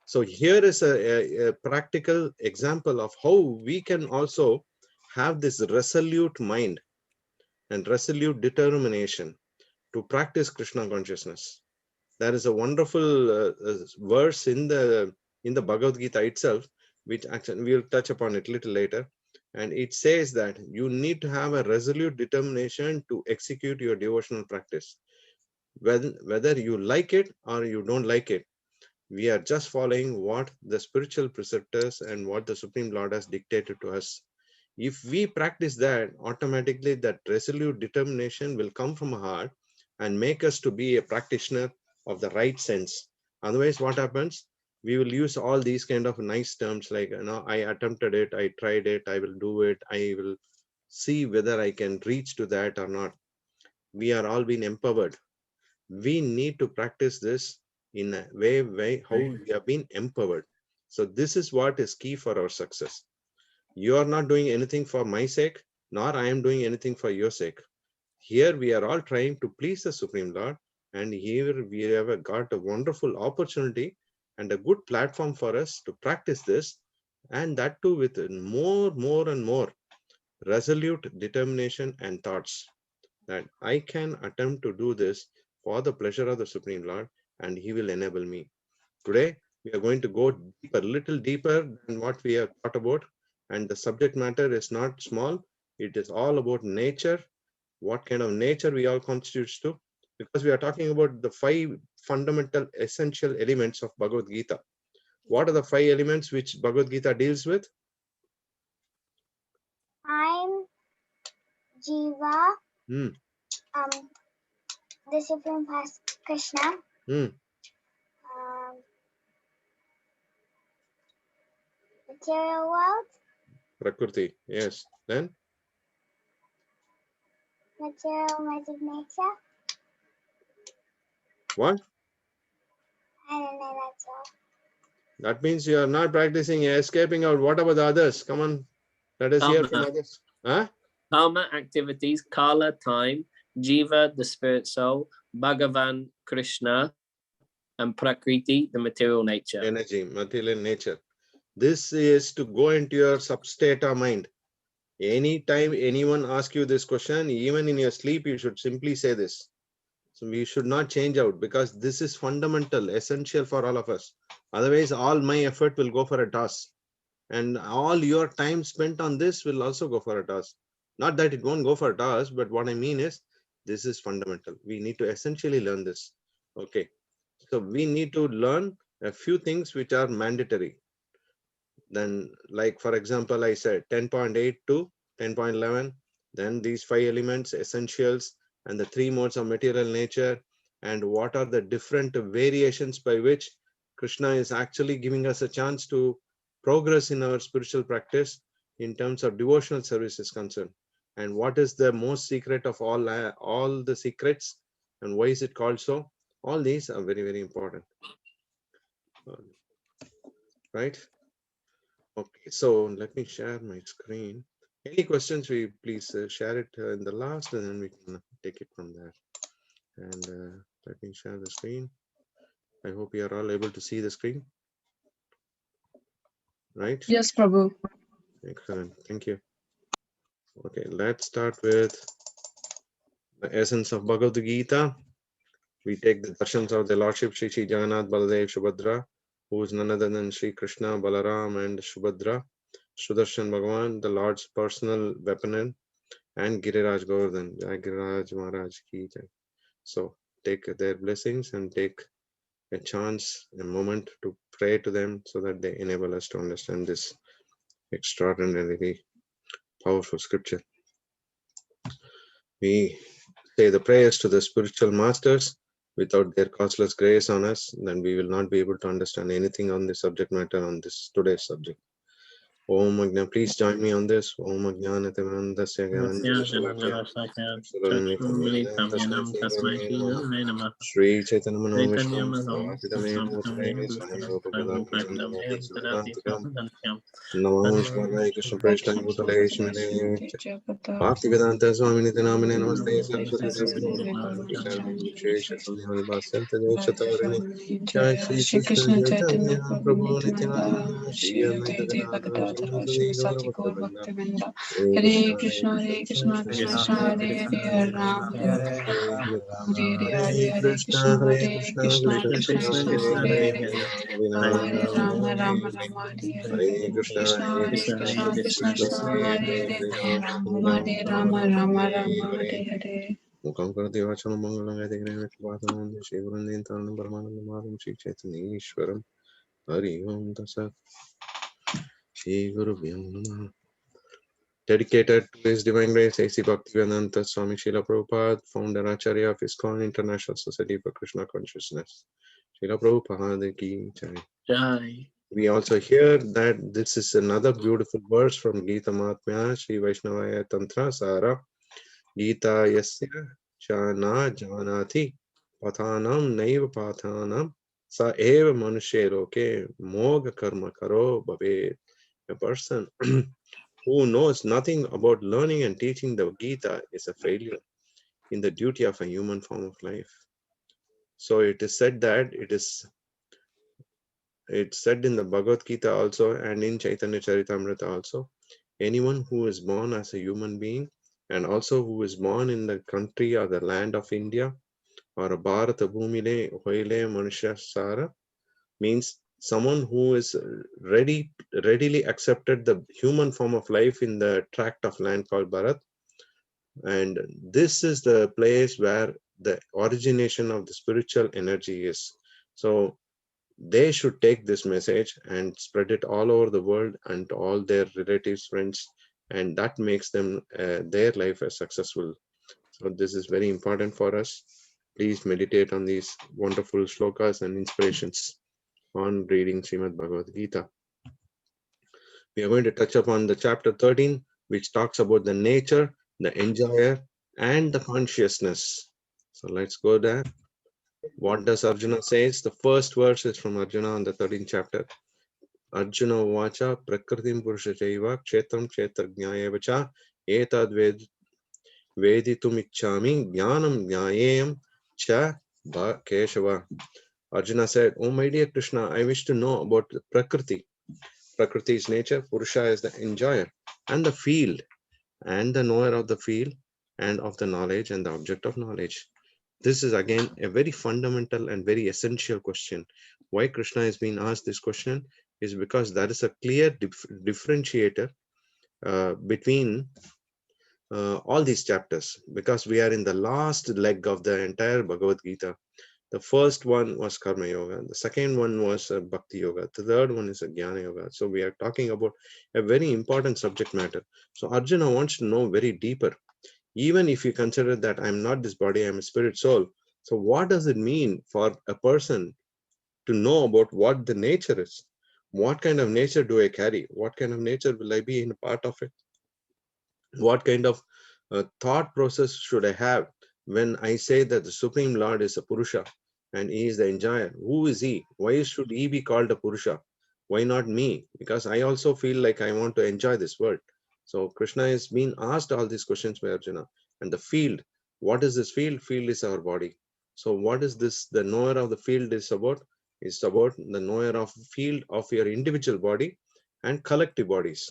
So here is a practical example of how we can also have this resolute mind and resolute determination to practice Krishna consciousness. There is a wonderful verse in the Bhagavad Gita itself, which actually we'll touch upon it a little later. And it says that you need to have a resolute determination to execute your devotional practice. Whether you like it or you don't like it, we are just following what the spiritual preceptors and what the Supreme Lord has dictated to us. If we practice that, automatically that resolute determination will come from our heart and make us to be a practitioner of the right sense. Otherwise, what happens? We will use all these kind of nice terms like, I attempted it, I tried it, I will do it, I will see whether I can reach to that or not. We are all being empowered. We need to practice this in a way how we have been empowered. So this is what is key for our success. You are not doing anything for my sake, nor I am doing anything for your sake. Here we are all trying to please the Supreme Lord, and here we have got a wonderful opportunity and a good platform for us to practice this, and that too with more and more resolute determination and thoughts that I can attempt to do this for the pleasure of the Supreme Lord, and He will enable me. Today, we are going to go deeper, little deeper than what we have thought about, and the subject matter is not small. It is all about nature, what kind of nature we all constitutes to, because we are talking about the 5 fundamental essential elements of Bhagavad Gita. What are the 5 elements which Bhagavad Gita deals with? I'm Jiva. The Supreme Krishna. Material world. Prakriti, yes. Then? Material magic nature. What? I don't know, that's all. That means you are not practicing escaping out. What about the others? Come on, let us hear from others. Huh? Karma, activities, Kala, time, Jiva, the spirit soul, Bhagavan, Krishna, and Prakriti, the material nature. Energy, material nature. This is to go into your substrata mind. Anytime anyone asks you this question, even in your sleep, you should simply say this. So we should not change out, because this is fundamental, essential for all of us. Otherwise, all my effort will go for a toss. And all your time spent on this will also go for a toss. Not that it won't go for a toss, but what I mean is, this is fundamental. We need to essentially learn this. Okay. So we need to learn a few things which are mandatory. Then, like for example, I said 10.8 to 10.11, then these 5 elements, essentials, and the 3 modes of material nature, and what are the different variations by which Krishna is actually giving us a chance to progress in our spiritual practice in terms of devotional service is concerned, and what is the most secret of all the secrets, and why is it called so. All these are very, very important, right? Okay, so let me share my screen. Any questions, we please share it in the last, and then we can take it from there. And let me share the screen. I hope you are all able to see the screen. Right? Yes, Prabhu. Excellent. Thank you. Okay, let's start with the essence of Bhagavad Gita. We take the darshans of the Lordship Sri Sri Jagannath, Baladev, Subhadra, who is none other than Sri Krishna, Balaram, and Subhadra. Sudarshan Bhagavan, the Lord's personal weapon, and Giriraj Govardhan, Jai Giriraj Maharaj ki jai. So take their blessings and take a chance, a moment to pray to them so that they enable us to understand this extraordinarily powerful scripture. We say the prayers to the spiritual masters. Without their causeless grace on us, then we will not be able to understand anything on the subject matter on this today's subject. Om Agnya, please join me on this. Om Agnya Timirandasya Gyananjana Shri Chaitanya Mano Vishnu Swamitame Bhutale Swarupa Bhadantam Siddhantikam Namo Shivaya Krishna Preshna Bhutale Shmine Bhaktivedanta Swami Nitinamine Namaste Saraswati Devi Gauravani Prasad Shesha Sunyani Bhasyanta Devachatarini Jai Shri Krishna Chaitanya Prabhu Nityananda Shri Advaita Gadadhara Sri Gaura Bhaktivinoda Hare Krishna Krishna Krishna Hare Krishna Krishna Krishna Hare Rama Hare Krishna Krishna Krishna Hare Hare Mukam Karati Vachanam Mangalam Vedigram Vatanam Shri Gurundantam Brahmanam Shri Chaitanya Ishwaram Hari Om Tasat Shri Guru Vyam dedicated to His Divine Grace, A.C. Bhaktivedanta Swami Srila Prabhupada, founder Acharya of ISKCON International Society for Krishna Consciousness. Srila Prabhupada ki jai. Jai. We also hear that this is another beautiful verse from Gita Mahatmya, Sri Vaishnavaya Tantra Sara, Gita Yasya Jana Janati Pathanam Naiva Pathanam Sa Eva Manushe Loke Moga Karma Karo Bhavet. A person who knows nothing about learning and teaching the Gita is a failure in the duty of a human form of life. So it is said that it's said in the Bhagavad Gita also and in Chaitanya Charitamrita also, anyone who is born as a human being and also who is born in the country or the land of India or a Bharata Bhumile Hoile Manushya Sara means someone who is readily accepted the human form of life in the tract of land called Bharat. And this is the place where the origination of the spiritual energy is. So they should take this message and spread it all over the world and to all their relatives, friends, and that makes them their life as successful. So this is very important for us. Please meditate on these wonderful shlokas and inspirations on reading Srimad Bhagavad Gita. We are going to touch upon the chapter 13, which talks about the nature, the enjoyer, and the consciousness. So let's go there. What does Arjuna says? The first verse is from Arjuna on the 13th chapter. Arjuna vacha prakritim purusha chaiva kshetram kshetrajnaya cha etad veditum ichchami jnanam jnayam cha keshava. Arjuna said, "Oh my dear Krishna, I wish to know about the Prakriti. Prakriti is nature, Purusha is the enjoyer, and the field, and the knower of the field, and of the knowledge, and the object of knowledge." This is again a very fundamental and very essential question. Why Krishna is being asked this question is because that is a clear differentiator between all these chapters, because we are in the last leg of the entire Bhagavad Gita. The first one was Karma Yoga. The second one was Bhakti Yoga. The third one is Jnana Yoga. So we are talking about a very important subject matter. So Arjuna wants to know very deeper. Even if you consider that I'm not this body, I'm a spirit soul. So what does it mean for a person to know about what the nature is? What kind of nature do I carry? What kind of nature will I be in a part of it? What kind of thought process should I have when I say that the Supreme Lord is a Purusha and he is the enjoyer? Who is he? Why should he be called a Purusha? Why not me? Because I also feel like I want to enjoy this world. So Krishna is being asked all these questions by Arjuna. And the field, what is this field? Field is our body. So what is this? The knower of the field is about? It's about the knower of field of your individual body and collective bodies.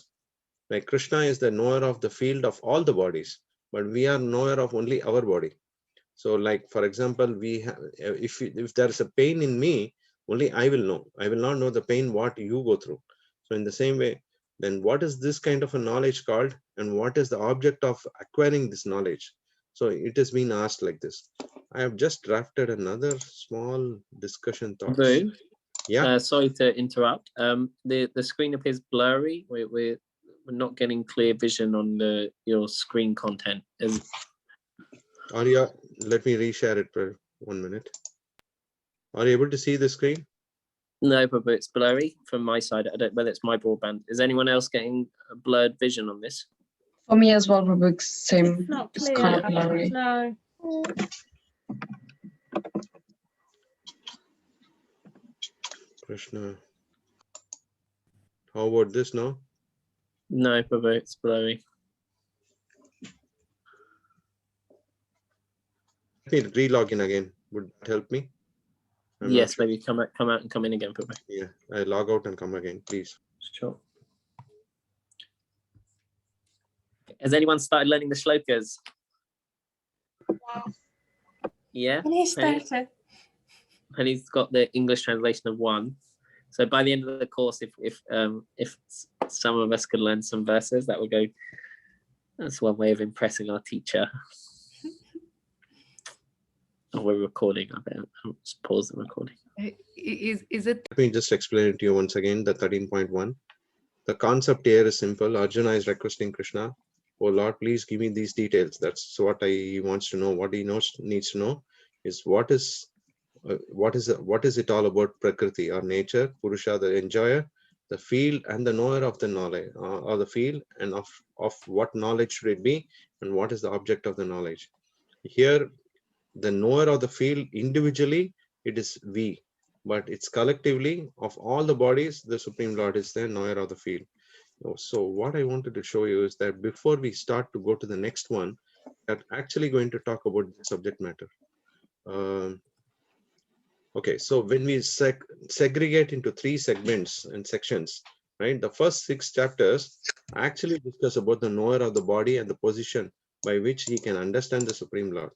Like Krishna is the knower of the field of all the bodies, but we are knower of only our body. So like, for example, we have, if there is a pain in me, only I will know. I will not know the pain what you go through. So in the same way, then what is this kind of a knowledge called, and what is the object of acquiring this knowledge? So it has been asked like this. I have just drafted another small discussion thoughts. Boo. Yeah. Sorry to interrupt. The screen appears blurry. We're not getting clear vision on your screen content. Arya, let me reshare it for 1 minute. Are you able to see the screen? No, Prabhu, it's blurry from my side. I don't know whether it's my broadband. Is anyone else getting a blurred vision on this? For me as well, Prabhu, it's same. It's not It's clear. kind of blurry. No. Krishna. How about this now? No, Prabhu, it's blurry. Let me re-log in again. Would that help me? I'm not Yes, sure. maybe come out and come in again, Prabhu. Yeah, I log out and come again, please. Sure. Has anyone started learning the shlokas? Yeah. And he started. And he's got the English translation of one. So by the end of the course, if some of us could learn some verses, that would go. That's one way of impressing our teacher. Oh, we're recording. I'll just pause the recording. Is it? Let me just explain it to you once again, the 13.1. The concept here is simple. Arjuna is requesting Krishna, oh Lord, please give me these details. That's what he wants to know. What he needs to know is what is it all about Prakriti or nature, Purusha, the enjoyer, the field and the knower of the knowledge, or the field, and of what knowledge should it be, and what is the object of the knowledge. Here, the knower of the field individually, it is we, but it's collectively of all the bodies, the Supreme Lord is the knower of the field. So what I wanted to show you is that before we start to go to the next one, we're actually going to talk about the subject matter. Okay, so when we segregate into 3 segments and sections, right? The first 6 chapters actually discuss about the knower of the body and the position by which he can understand the Supreme Lord.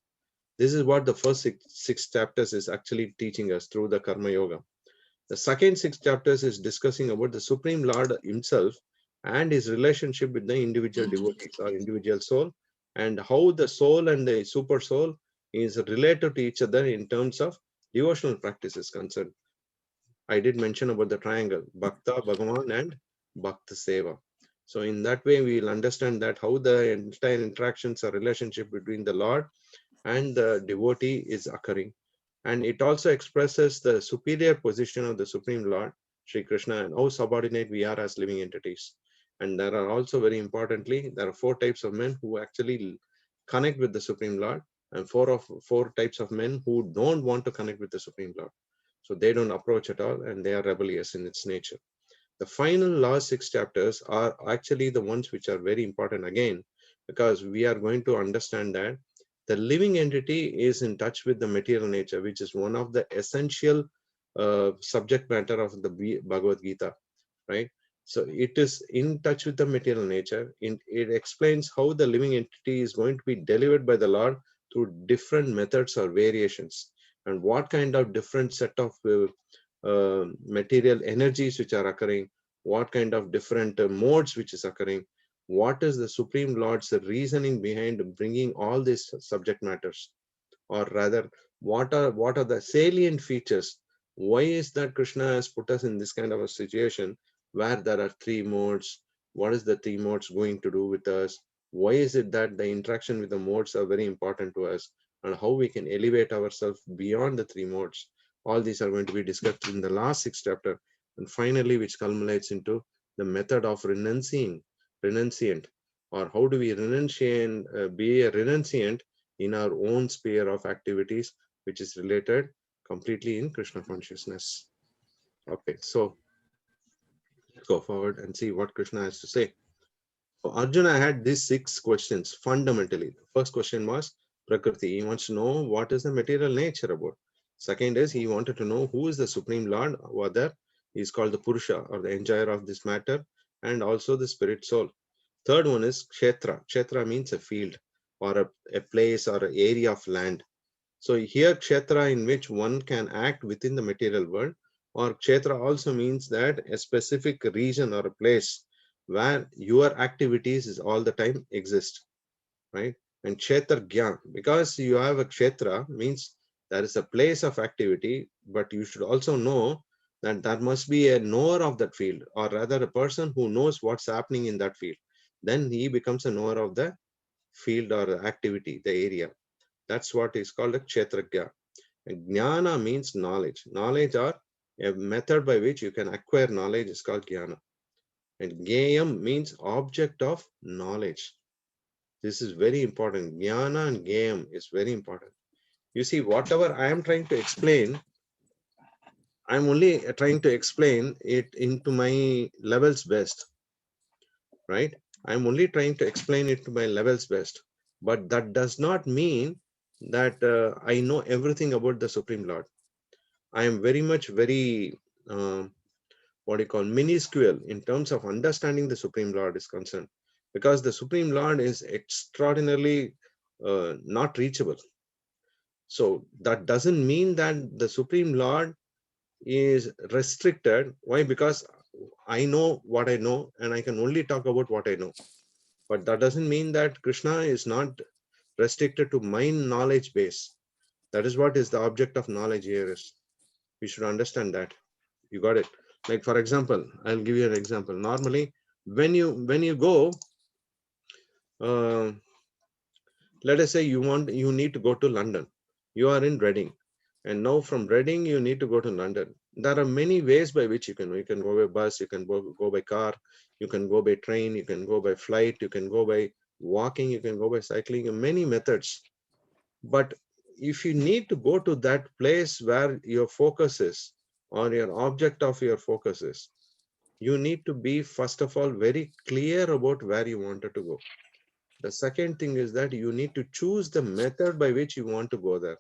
This is what the first six chapters is actually teaching us through the Karma Yoga. The second 6 chapters is discussing about the Supreme Lord himself and his relationship with the individual devotees or individual soul, and how the soul and the super soul is related to each other in terms of devotional practices concerned. I did mention about the triangle, Bhakta, Bhagavan, and Bhakta Seva. So in that way, we will understand that how the entire interactions or relationship between the Lord and the devotee is occurring. And it also expresses the superior position of the Supreme Lord, Sri Krishna, and how subordinate we are as living entities. And there are also, very importantly, there are 4 types of men who actually connect with the Supreme Lord, and 4 types of men who don't want to connect with the Supreme Lord. So they don't approach at all, and they are rebellious in its nature. The final last 6 chapters are actually the ones which are very important again, because we are going to understand that the living entity is in touch with the material nature, which is one of the essential subject matter of the Bhagavad Gita, right? So it is in touch with the material nature. It explains how the living entity is going to be delivered by the Lord through different methods or variations, and what kind of different set of material energies which are occurring, what kind of different modes which is occurring, what is the Supreme Lord's reasoning behind bringing all these subject matters, or rather, what are the salient features? Why is that Krishna has put us in this kind of a situation where there are 3 modes? What is the 3 modes going to do with us? Why is it that the interaction with the modes are very important to us, and how we can elevate ourselves beyond the 3 modes? All these are going to be discussed in the last 6 chapter, and finally, which culminates into the method of renunciant, or how do we renunciate, be a renunciant in our own sphere of activities, which is related completely in Krishna consciousness. Okay, so let's go forward and see what Krishna has to say. So Arjuna had these 6 questions fundamentally. The first question was Prakriti. He wants to know what is the material nature about. Second is he wanted to know who is the Supreme Lord, whether he is called the Purusha or the enjoyer of this matter, and also the spirit soul. Third one is Kshetra. Kshetra means a field or a place or an area of land. So here Kshetra in which one can act within the material world, or Kshetra also means that a specific region or a place where your activities is all the time exist, right? And Kshetra Gyan, because you have a Kshetra means there is a place of activity, but you should also know that there must be a knower of that field, or rather a person who knows what's happening in that field. Then he becomes a knower of the field or the activity, the area. That's what is called a Kshetragya. And Jnana means knowledge. Knowledge or A method by which you can acquire knowledge is called jnana. And Gayam means object of knowledge. This is very important. Jnana and Gayam is very important. You see, whatever I am trying to explain, I'm only trying to explain it into my level's best, right? I'm only trying to explain it to my level's best. But that does not mean that I know everything about the Supreme Lord. I am very much what you call minuscule in terms of understanding the Supreme Lord is concerned, because the Supreme Lord is extraordinarily not reachable. So that doesn't mean that the Supreme Lord is restricted. Why? Because I know what I know and I can only talk about what I know. But that doesn't mean that Krishna is not restricted to my knowledge base. That is what is the object of knowledge here is. We should understand that. You got it. Like for example, I'll give you an example. Normally, when you go, let us say you need to go to London. You are in Reading, and now from Reading you need to go to London. There are many ways by which you can go by bus, you can go by car, you can go by train, you can go by flight, you can go by walking, you can go by cycling, many methods. But if you need to go to that place where your focus is, or your object of your focus is, you need to be, first of all, very clear about where you wanted to go. The second thing is that you need to choose the method by which you want to go there.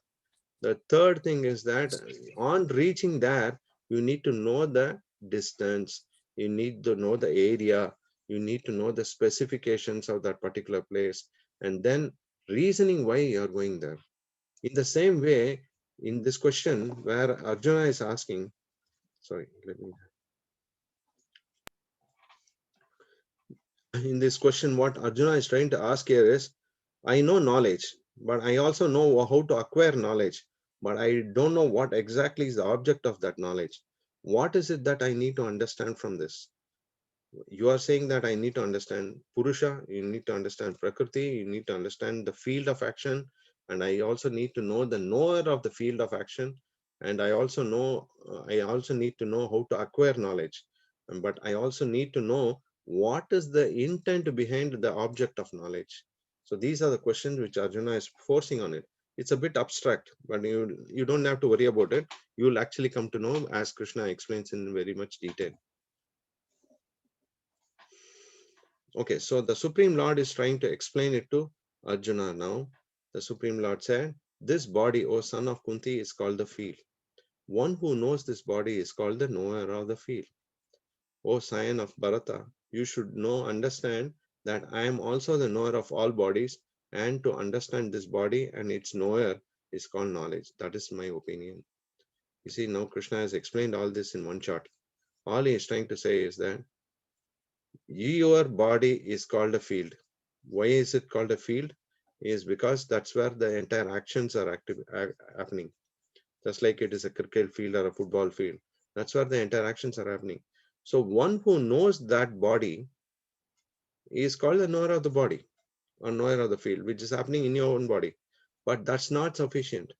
The third thing is that on reaching there, you need to know the distance, you need to know the area, you need to know the specifications of that particular place, and then reasoning why you are going there. In the same way, in this question where Arjuna is asking, sorry, in this question, what Arjuna is trying to ask here is, I know knowledge, but I also know how to acquire knowledge, but I don't know what exactly is the object of that knowledge. What is it that I need to understand from this? You are saying that I need to understand Purusha, you need to understand Prakriti, you need to understand the field of action, and I also need to know the knower of the field of action, and I also need to know how to acquire knowledge, but I also need to know what is the intent behind the object of knowledge. So these are the questions which Arjuna is forcing on it. It's a bit abstract, but you don't have to worry about it. You will actually come to know as Krishna explains in very much detail. Okay, so the Supreme Lord is trying to explain it to Arjuna now. The Supreme Lord said, this body, O son of Kunti, is called the field. One who knows this body is called the knower of the field. O scion of Bharata, you should understand that I am also the knower of all bodies, and to understand this body and its knower is called knowledge. That is my opinion. You see, now Krishna has explained all this in one shot. All he is trying to say is that your body is called a field. Why is it called a field? Is because that's where the entire actions are happening. Just like it is a cricket field or a football field. That's where the interactions are happening. So one who knows that body is called the knower of the body or knower of the field, which is happening in your own body. But that's not sufficient.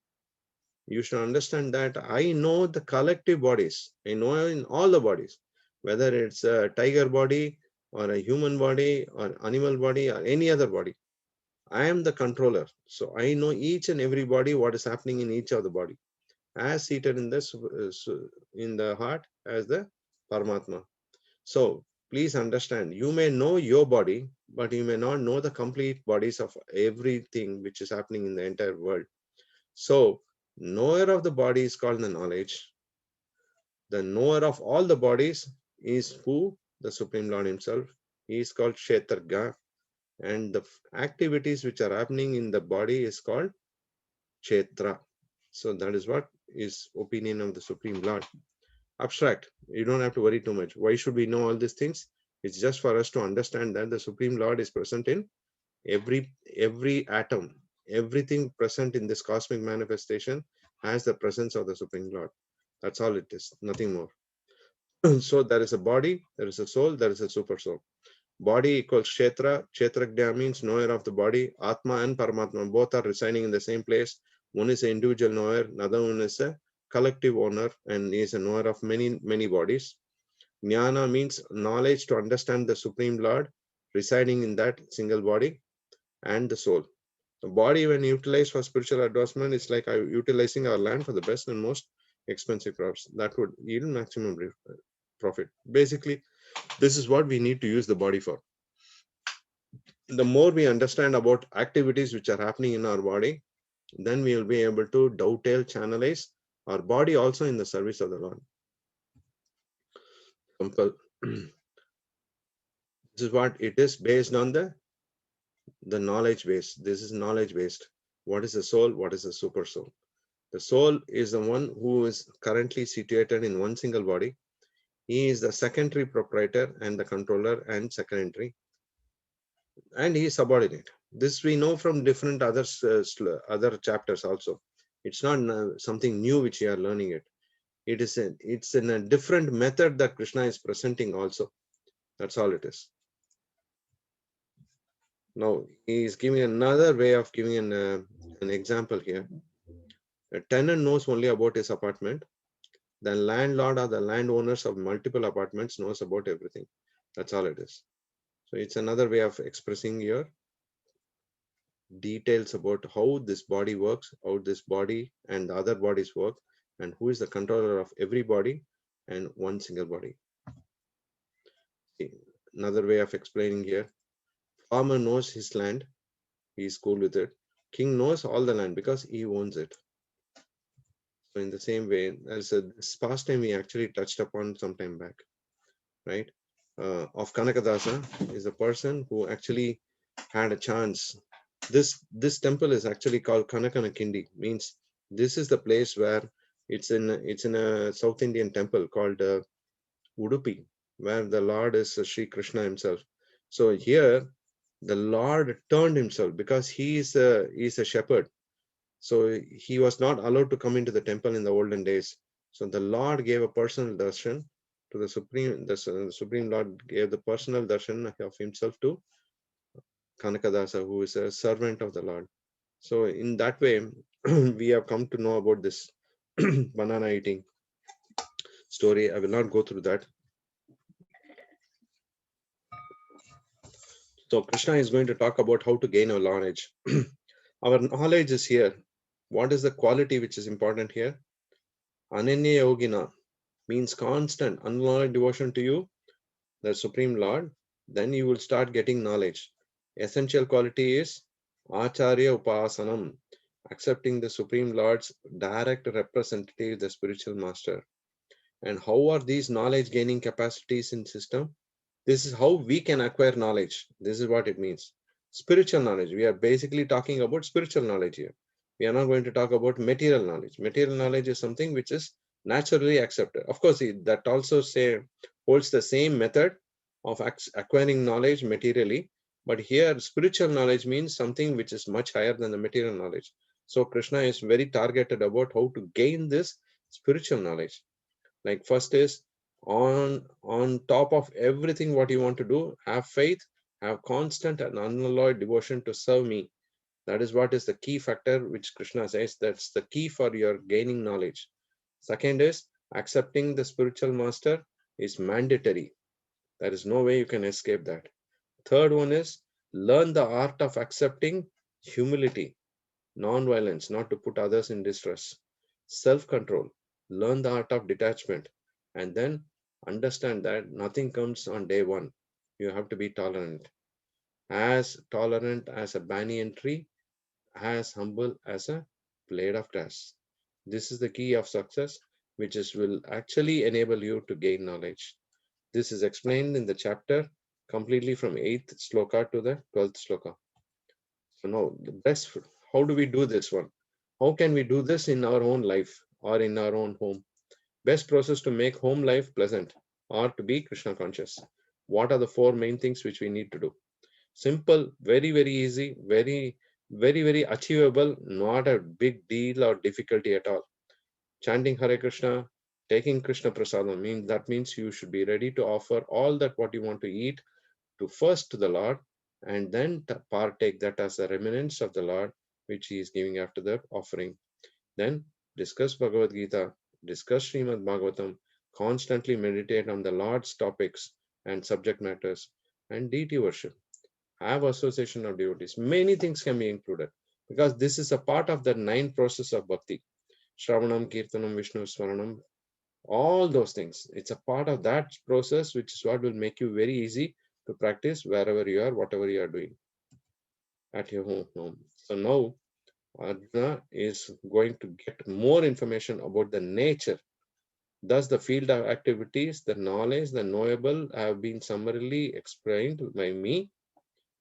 You should understand that I know the collective bodies. I know in all the bodies, whether it's a tiger body or a human body or animal body or any other body. I am the controller. So I know each and every body, what is happening in each of the body, as seated in this in the heart as the Paramatma. So please understand, you may know your body, but you may not know the complete bodies of everything which is happening in the entire world. So knower of the body is called the knowledge. The knower of all the bodies is who? The Supreme Lord himself. He is called Kshetrajna, and the activities which are happening in the body is called Kshetra. So that is what is opinion of the Supreme Lord. Abstract. You don't have to worry too much. Why should we know all these things? It's just for us to understand that the Supreme Lord is present in every atom. Everything present in this cosmic manifestation has the presence of the Supreme Lord. That's all it is, nothing more. So there is a body, there is a soul, there is a super soul. Body equals Kshetra. Kshetrajna means knower of the body. Atma and Paramatma both are residing in the same place. One is an individual knower, another one is a collective owner and is a knower of many bodies. Jnana means knowledge to understand the Supreme Lord residing in that single body, and the soul. The body, when utilized for spiritual advancement, is like utilizing our land for the best and most expensive crops. That would yield maximum profit. Basically, this is what we need to use the body for. The more we understand about activities which are happening in our body, then we will be able to dovetail, channelize our body also in the service of the Lord. Simple. This is what it is based on the knowledge base. This is knowledge based. What is the soul? What is the super soul? The soul is the one who is currently situated in one single body. He is the secondary proprietor and the controller and secondary, and he is subordinate. This we know from different other chapters also. It's not something new which we are learning it. It's in a different method that Krishna is presenting also. That's all it is. Now he is giving another way of giving an example here. A tenant knows only about his apartment. The landlord or the landowners of multiple apartments knows about everything. That's all it is. So it's another way of expressing your details about how this body works, how this body and the other bodies work, and who is the controller of every body and one single body. See, another way of explaining here. Farmer knows his land. He is cool with it. King knows all the land because he owns it. So in the same way, as this past time we actually touched upon some time back, right? Of Kanakadasa is a person who actually had a chance. This temple is actually called Kanakanakindi, means this is the place where it's in a South Indian temple called Udupi, where the Lord is Sri Krishna himself. So here the Lord turned himself because he is a shepherd. So he was not allowed to come into the temple in the olden days. So the Lord gave a personal darshan to the Supreme Lord gave the personal darshan of himself to Kanakadasa, who is a servant of the Lord. So in that way, we have come to know about this banana eating story. I will not go through that. So Krishna is going to talk about how to gain our knowledge. Our knowledge is here. What is the quality which is important here? Ananya Yogina means constant, unlimited devotion to you, the Supreme Lord. Then you will start getting knowledge. Essential quality is Acharya Upasanam, accepting the Supreme Lord's direct representative, the spiritual master. And how are these knowledge gaining capacities in system? This is how we can acquire knowledge. This is what it means. Spiritual knowledge. We are basically talking about spiritual knowledge here. We are not going to talk about material knowledge. Material knowledge is something which is naturally accepted. Of course, that also holds the same method of acquiring knowledge materially. But here, spiritual knowledge means something which is much higher than the material knowledge. So Krishna is very targeted about how to gain this spiritual knowledge. Like first is on top of everything what you want to do, have faith, have constant and unalloyed devotion to serve me. That is what is the key factor which Krishna says that's the key for your gaining knowledge. Second is accepting the spiritual master is mandatory. There is no way you can escape that. Third one is learn the art of accepting humility, non-violence, not to put others in distress, self-control, learn the art of detachment, and then understand that nothing comes on day one. You have to be tolerant as a banyan tree, as humble as a blade of grass. This is the key of success, which will actually enable you to gain knowledge. This is explained in the chapter completely from 8th sloka to the 12th sloka. So now the best, how do we do this one? How can we do this in our own life or in our own home? Best process to make home life pleasant or to be Krishna conscious. What are the 4 main things which we need to do? Simple, very, very easy, very, very, very achievable, not a big deal or difficulty at all. Chanting Hare Krishna, taking Krishna Prasadam, that means you should be ready to offer all that what you want to eat to first to the Lord, and then partake that as a remnants of the Lord, which he is giving after the offering. Then discuss Bhagavad Gita, discuss Srimad Bhagavatam, constantly meditate on the Lord's topics and subject matters, and deity worship. Have association of devotees. Many things can be included because this is a part of the 9 process of bhakti. Shravanam, Kirtanam, Vishnu, Smaranam, all those things. It's a part of that process, which is what will make you very easy to practice wherever you are, whatever you are doing at your home. So now Arjuna is going to get more information about the nature. Thus, the field of activities, the knowledge, the knowable have been summarily explained by me.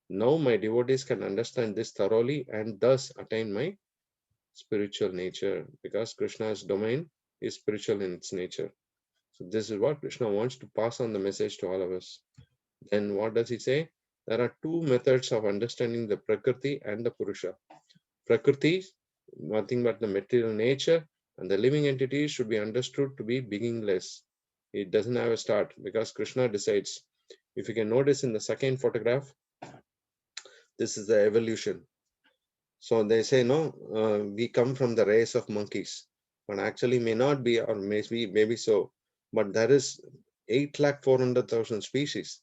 Now my devotees can understand this thoroughly and thus attain my spiritual nature, because Krishna's domain is spiritual in its nature. So this is what Krishna wants to pass on the message to all of us. Then what does he say? There are 2 methods of understanding the Prakriti and the Purusha. Prakriti, nothing but the material nature, and the living entity should be understood to be beginningless. It doesn't have a start because Krishna decides. If you can notice in the second photograph, this is the evolution. So they say, no, we come from the race of monkeys, but actually may not be, or maybe so. But there is 8,400,000 species.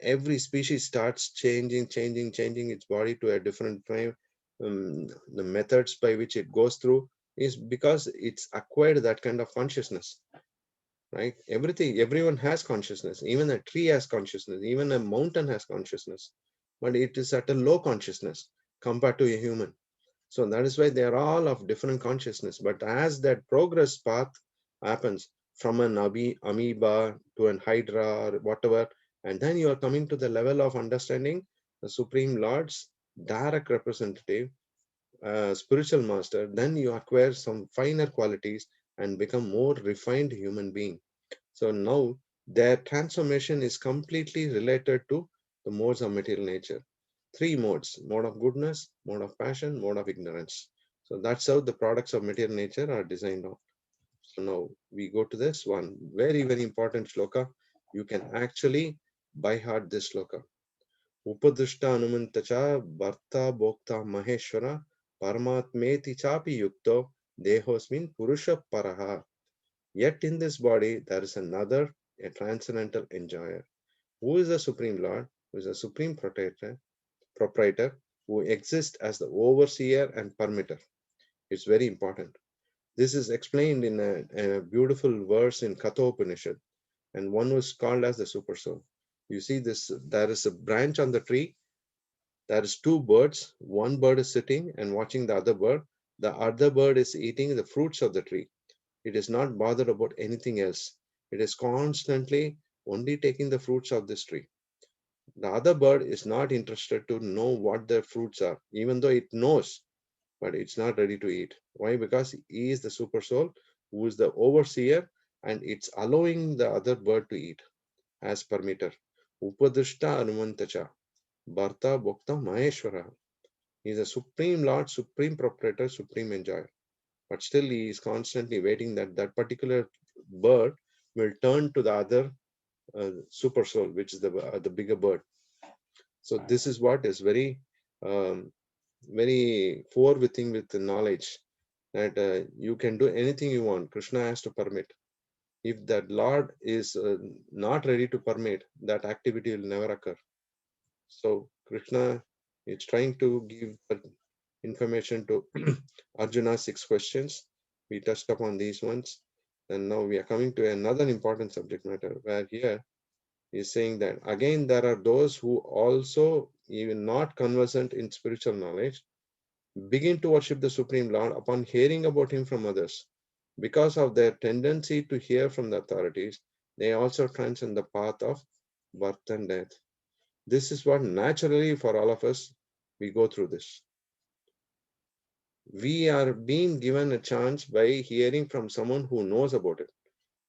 Every species starts changing its body to a different frame. The methods by which it goes through is because it's acquired that kind of consciousness, right? Everyone has consciousness. Even a tree has consciousness. Even a mountain has consciousness, but it is at a low consciousness compared to a human. So that is why they are all of different consciousness. But as that progress path happens from an amoeba to an hydra or whatever, and then you are coming to the level of understanding the Supreme Lord's direct representative, spiritual master, then you acquire some finer qualities and become more refined human being. So now their transformation is completely related to the modes of material nature. 3 modes: mode of goodness, mode of passion, mode of ignorance. So that's how the products of material nature are designed on. So now we go to this one very, very important shloka. You can actually by heart this shloka. Upadrishta anumantacha bharta bhokta maheshwara paramatmeti chapi yukto dehosmin purusha paraha. Yet in this body there is another, a transcendental enjoyer. Who is the Supreme Lord? Who is the Supreme Proprietor, who exists as the overseer and permitter. It's very important. This is explained in a beautiful verse in Katha Upanishad, and one was called as the Super Soul. You see this, there is a branch on the tree, there is 2 birds, one bird is sitting and watching the other bird is eating the fruits of the tree. It is not bothered about anything else. It is constantly only taking the fruits of this tree. The other bird is not interested to know what the fruits are, even though it knows, but it's not ready to eat. Why? Because he is the super soul who is the overseer, and it's allowing the other bird to eat as permitter. Upadrishta anumantacha bharta bhokta maheshwara. He is a supreme lord, supreme proprietor, supreme enjoyer. But still he is constantly waiting that that particular bird will turn to the other super soul, which is the bigger bird. So this is what is very very forward-thinking with the knowledge that you can do anything you want. Krishna has to permit. If that Lord is not ready to permit, that activity will never occur. So Krishna is trying to give information to Arjuna's 6 questions. We touched upon these ones. And now we are coming to another important subject matter, where here is saying that again there are those who also, even not conversant in spiritual knowledge, begin to worship the Supreme Lord upon hearing about him from others. Because of their tendency to hear from the authorities, they also transcend the path of birth and death. This is what naturally for all of us, we go through this. We are being given a chance by hearing from someone who knows about it.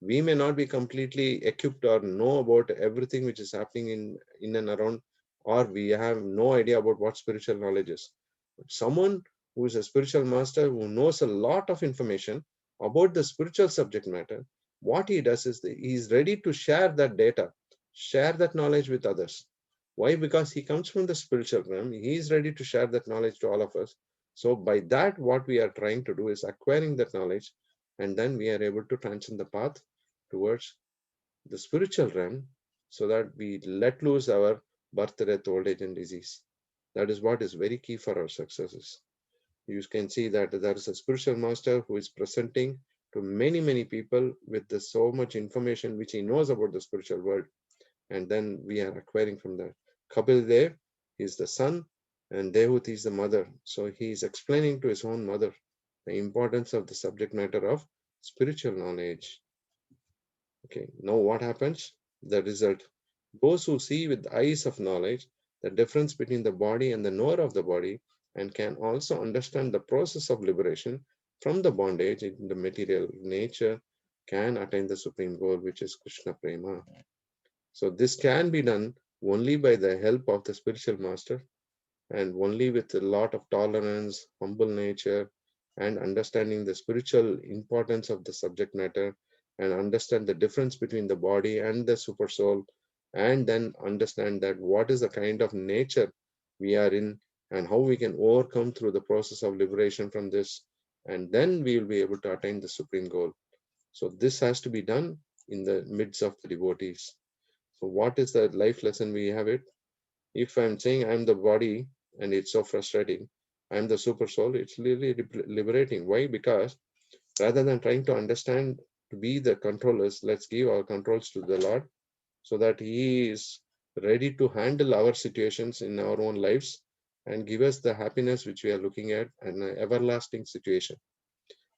We may not be completely equipped or know about everything which is happening in and around, or we have no idea about what spiritual knowledge is. But someone who is a spiritual master who knows a lot of information about the spiritual subject matter, what he does is he is ready to share that data, share that knowledge with others. Why? Because he comes from the spiritual realm. He is ready to share that knowledge to all of us. So by that, what we are trying to do is acquiring that knowledge and then we are able to transcend the path towards the spiritual realm, so that we let loose our birth, death, old age, and disease. That is what is very key for our successes. You can see that there is a spiritual master who is presenting to many people with so much information which he knows about the spiritual world, and then we are acquiring from that. Cobbler is the son, and Dehuti is the mother. So he is explaining to his own mother the importance of the subject matter of spiritual knowledge. Okay, now what happens? The result. Those who see with the eyes of knowledge the difference between the body and the knower of the body, and can also understand the process of liberation from the bondage in the material nature, can attain the supreme goal, which is Krishna Prema. So this can be done only by the help of the spiritual master, and only with a lot of tolerance, humble nature, and understanding the spiritual importance of the subject matter, and understand the difference between the body and the super soul, and then understand that what is the kind of nature we are in, and how we can overcome through the process of liberation from this, and then we will be able to attain the supreme goal. So this has to be done in the midst of the devotees. So what is the life lesson we have it? If I'm saying I'm the body and it's so frustrating, I'm the super soul, it's really liberating. Why? Because rather than trying to understand to be the controllers, let's give our controls to the Lord, so that He is ready to handle our situations in our own lives and give us the happiness which we are looking at, an everlasting situation.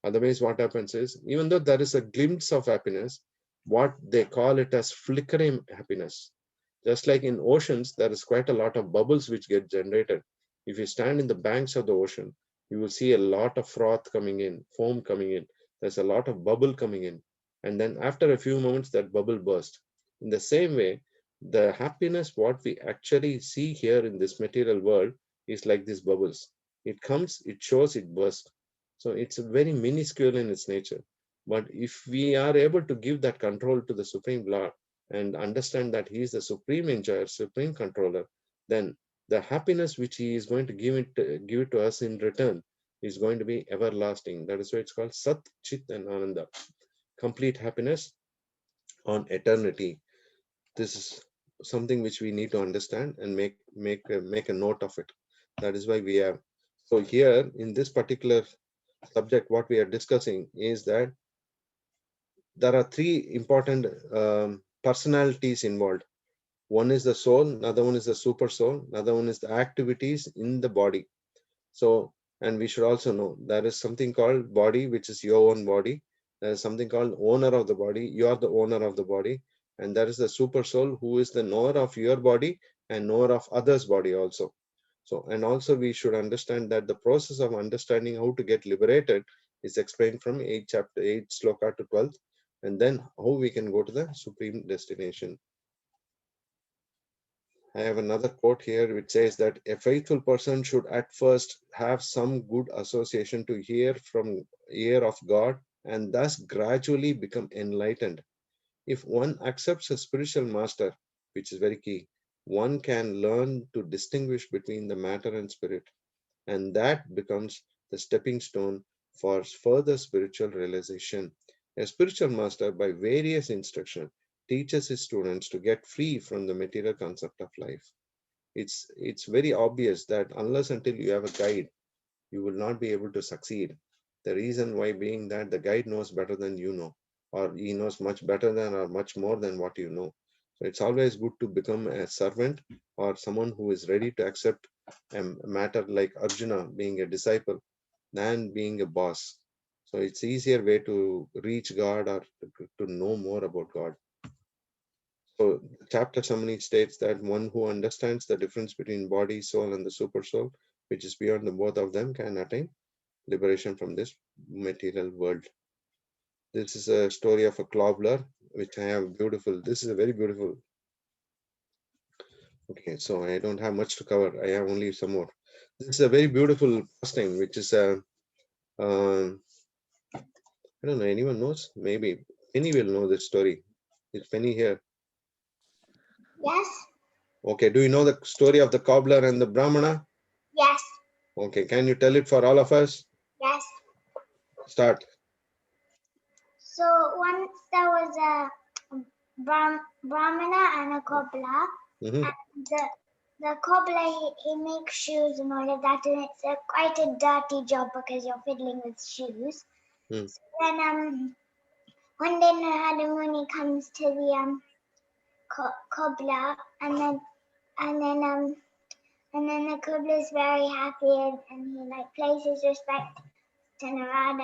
Otherwise, what happens is, even though there is a glimpse of happiness, what they call it as flickering happiness. Just like in oceans, there is quite a lot of bubbles which get generated. If you stand in the banks of the ocean, you will see a lot of froth coming in, foam coming in. There's a lot of bubble coming in. And then after a few moments, that bubble bursts. In the same way, the happiness, what we actually see here in this material world, is like these bubbles. It comes, it shows, it bursts. So it's very minuscule in its nature. But if we are able to give that control to the Supreme Lord and understand that He is the supreme enjoyer, supreme controller, then the happiness which He is going to give it to us in return is going to be everlasting. That is why it's called Sat, Chit, and Ananda, complete happiness on eternity. This is something which we need to understand and make a note of it. That is why we have. So here in this particular subject, what we are discussing is that there are three important personalities involved. One is the soul, another one is the super soul, another one is the activities in the body. So, and we should also know there is something called body, which is your own body. There is something called owner of the body. You are the owner of the body. And there is the super soul, who is the knower of your body and knower of others' body also. So, and also we should understand that the process of understanding how to get liberated is explained from 8 sloka to 12th, and then how we can go to the supreme destination. I have another quote here which says that a faithful person should at first have some good association to hear of God, and thus gradually become enlightened. If one accepts a spiritual master, which is very key, one can learn to distinguish between the matter and spirit, and that becomes the stepping stone for further spiritual realization. A spiritual master, by various instruction, teaches his students to get free from the material concept of life. It's very obvious that unless until you have a guide, you will not be able to succeed. The reason why being that the guide knows better than you know, or he knows much better than or much more than what you know. So it's always good to become a servant or someone who is ready to accept a matter like Arjuna being a disciple than being a boss. So it's easier way to reach God or to know more about God. So the chapter summary states that one who understands the difference between body, soul, and the super soul, which is beyond the both of them, can attain liberation from this material world. This is a story of a cobbler, which I have beautiful. This is a very beautiful. Okay, so I don't have much to cover. I have only some more. This is a very beautiful pastime, which is a. I don't know. Anyone knows? Maybe Penny will know this story. Is Penny here? Yes. Okay. Do you know the story of the cobbler and the Brahmana? Yes. Okay. Can you tell it for all of us? Yes. Start. So once there was a Brahmana and a cobbler. Mhm. And the cobbler, he makes shoes and all of that, and it's quite a dirty job because you're fiddling with shoes. Mm. So then one day Narada Muni comes to the cobbler, and then the cobbler is very happy, and he like pays his respect to Narada,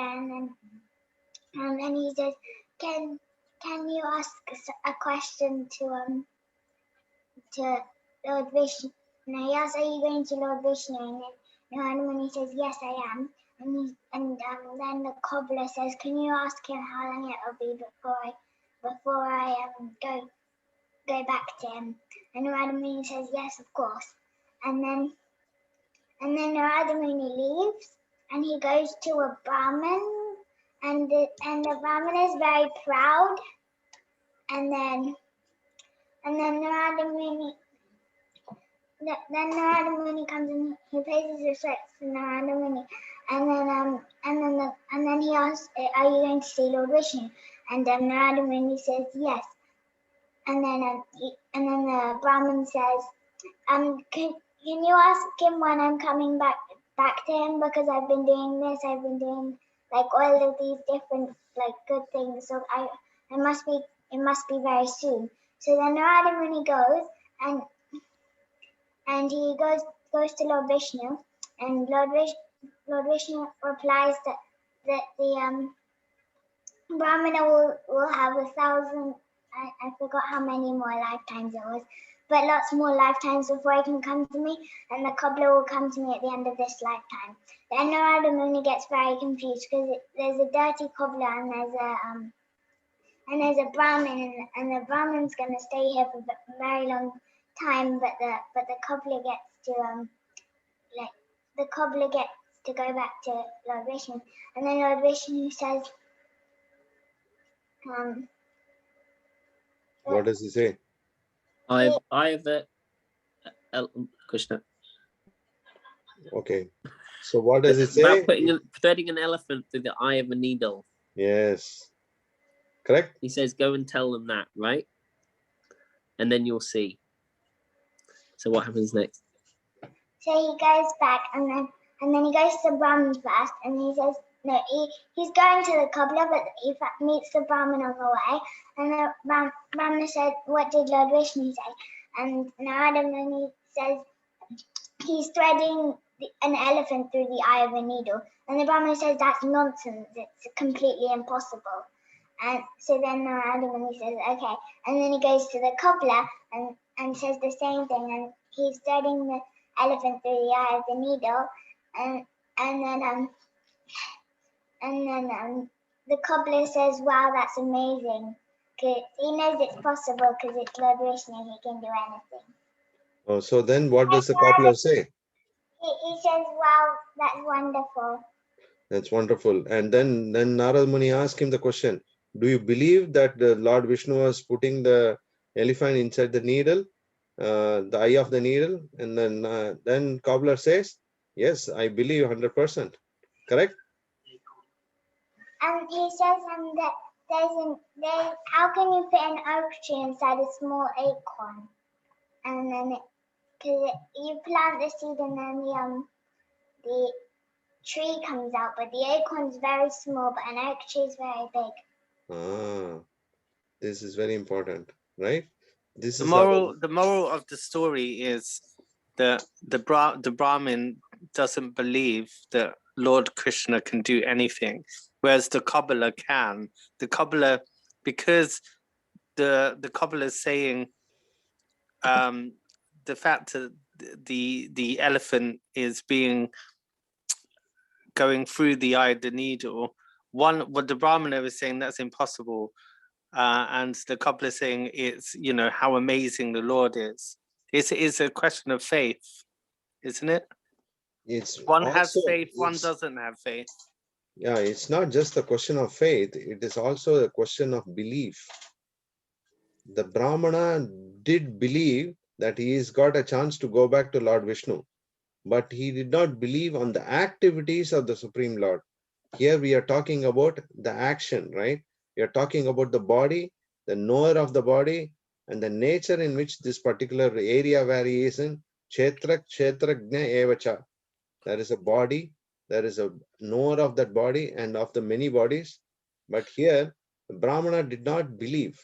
and then he says, can you ask a question to Lord Vishnu? And I asked, are you going to Lord Vishnu? And then Narada Muni says, yes, I am. And then the cobbler says, can you ask him how long it will be before I go back to him? And Narada Muni says, yes, of course. And then Narada Muni leaves, and he goes to a Brahmin, and the Brahmin is very proud. And then Narada Muni. Then Narada Muni comes and he pays his respects to Narada Muni, and then he asks, "Are you going to see Lord Vishnu?" And Narada Muni says yes. And then the Brahmin says, can you ask him when I'm coming back to him, because I've been doing this, I've been doing like all of these different like good things, so it must be very soon. So then Narada Muni goes and he goes to Lord Vishnu, and Lord Vishnu replies that the Brahmana will have 1,000. I forgot how many more lifetimes it was, but lots more lifetimes before he can come to me, and the cobbler will come to me at the end of this lifetime. Then Narada Muni gets very confused because there's a dirty cobbler and there's a Brahmin, and the Brahmin's going to stay here for a very long time, but the cobbler gets to go back to Lord Vishnu, and then Lord Vishnu says, What does he say? I have Krishna. Okay. So what does it say? About threading an elephant through the eye of a needle. Yes. Correct? He says, go and tell them that, right? And then you'll see. So what happens next? So he goes back, and then he goes to the Brahmin first, and he says, no, he's going to the cobbler, but he meets the Brahmin on the way, and the Brahmin said, what did Lord Vishnu say? And Narada Muni says, he's threading an elephant through the eye of a needle, and the Brahmin says, that's nonsense, it's completely impossible. And so then Narada Muni says, okay, and then he goes to the cobbler and says the same thing, and he's threading the elephant through the eye of the needle, and then the cobbler says, wow, that's amazing. Cause he knows it's possible because it's Lord Vishnu, he can do anything. Oh, so then what does the cobbler say? He says, wow, that's wonderful. That's wonderful. And then Narada Muni asked him the question, do you believe that the Lord Vishnu was putting the elephant inside the needle, the eye of the needle? And then cobbler says, yes, I believe 100%. Correct? And he says that how can you fit an oak tree inside a small acorn? And then because you plant the seed and then the tree comes out, but the acorn's very small, but an oak tree is very big. Ah, this is very important, right? This The is moral of the story is that the Brahmin doesn't believe that Lord Krishna can do anything, whereas the cobbler can. The cobbler, because the cobbler is saying the fact that the elephant is going through the eye of the needle. What the Brahmana is saying, that's impossible. And the cobbler saying it's, how amazing the Lord is. It's a question of faith, isn't it? it's One also, has faith, one doesn't have faith. Yeah, it's not just a question of faith, it is also a question of belief. The Brahmana did believe that he's got a chance to go back to Lord Vishnu, but he did not believe on the activities of the Supreme Lord. Here we are talking about the action, right? We are talking about the body, the knower of the body, and the nature in which this particular area where he is in, Kshetra Kshetrajna Evacha. There is a body, there is a knower of that body and of the many bodies. But here, the Brahmana did not believe.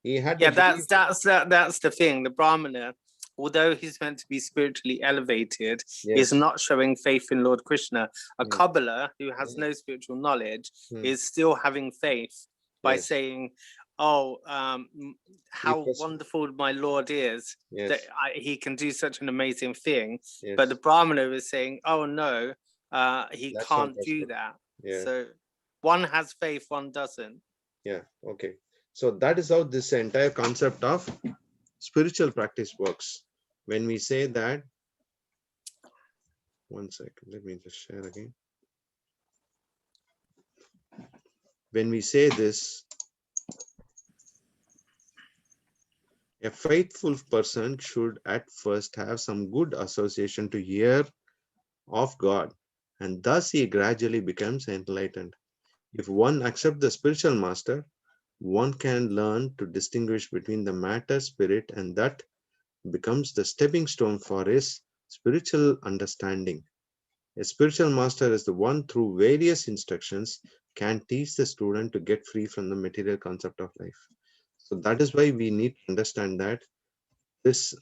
He had Yeah, the belief. that's the thing. The Brahmana, although he's meant to be spiritually elevated, Yes. is not showing faith in Lord Krishna. A Yes. Cobbler who has no spiritual knowledge Hmm. is still having faith by Yes. saying, "Oh, how It was- wonderful my Lord is Yes. that he can do such an amazing thing." Yes. But the Brahmana is saying, "Oh no, he That's can't not do possible. that." Yeah. So one has faith, one doesn't. Yeah. Okay. So that is how this entire concept of spiritual practice works. When we say that, one second, let me just share again. When we say this, a faithful person should at first have some good association to hear of God, and thus he gradually becomes enlightened. If one accepts the spiritual master, one can learn to distinguish between the matter, spirit, and that becomes the stepping stone for his spiritual understanding. A spiritual master is the one through various instructions can teach the student to get free from the material concept of life. So that is why we need to understand that this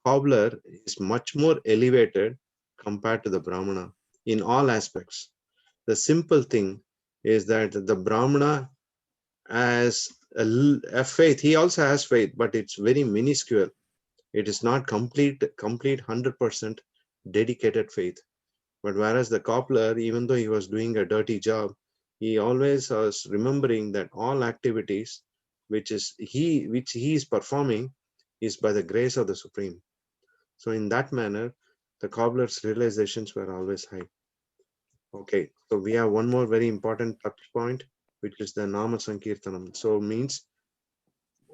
Cobbler is much more elevated compared to the Brahmana in all aspects. The simple thing is that the Brahmana has a faith. He also has faith, but it's very minuscule. It is not complete 100% dedicated faith. But whereas the Cobbler, even though he was doing a dirty job, he always was remembering that all activities which he is performing is by the grace of the Supreme. So in that manner, the Cobbler's realizations were always high. Okay, so we have one more very important touch point, which is the Nama Sankirtanam. So means,